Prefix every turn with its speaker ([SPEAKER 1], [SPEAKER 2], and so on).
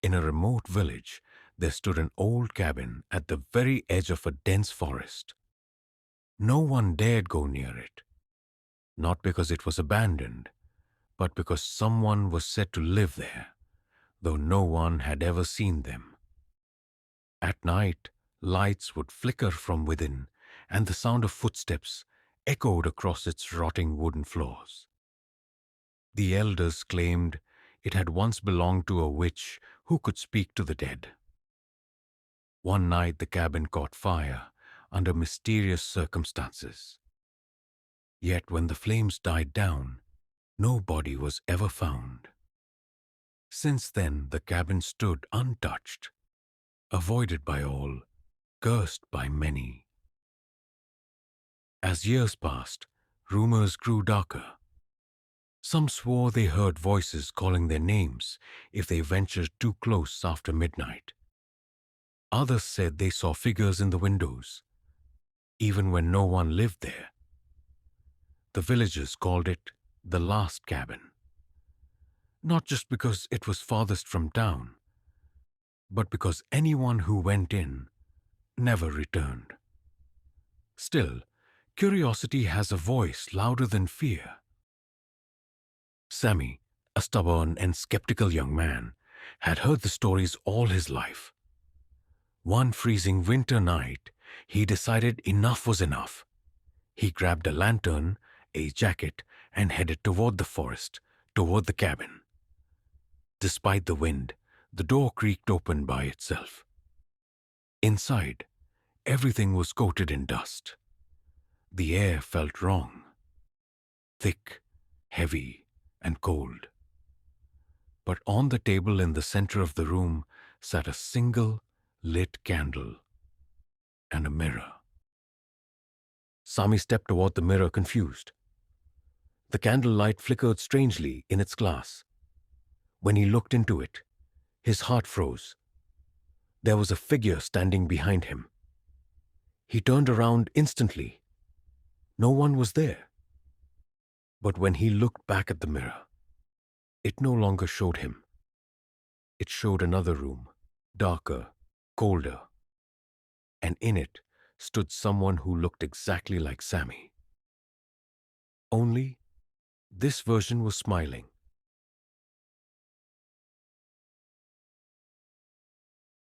[SPEAKER 1] In a remote village, there stood an old cabin at the very edge of a dense forest. No one dared go near it, not because it was abandoned, but because someone was said to live there, though no one had ever seen them. At night, lights would flicker from within, and the sound of footsteps echoed across its rotting wooden floors. The elders claimed it had once belonged to a witch who could speak to the dead. One night the cabin caught fire under mysterious circumstances. Yet when the flames died down, no body was ever found. Since then the cabin stood untouched, avoided by all, cursed by many. As years passed, rumors grew darker. Some swore they heard voices calling their names if they ventured too close after midnight. Others said they saw figures in the windows, even when no one lived there. The villagers called it the last cabin, not just because it was farthest from town, but because anyone who went in never returned. Still, curiosity has a voice louder than fear. Sammy, a stubborn and skeptical young man, had heard the stories all his life. One freezing winter night, he decided enough was enough. He grabbed a lantern, a jacket, and headed toward the forest, toward the cabin. Despite the wind, the door creaked open by itself. Inside, everything was coated in dust. The air felt wrong, thick, heavy, and cold. But on the table in the center of the room sat a single lit candle and a mirror. Sami stepped toward the mirror confused. The candlelight flickered strangely in its glass. When he looked into it, his heart froze. There was a figure standing behind him. He turned around instantly. No one was there. But when he looked back at the mirror, it no longer showed him. It showed another room, darker, colder, and in it stood someone who looked exactly like Sammy. Only this version was smiling.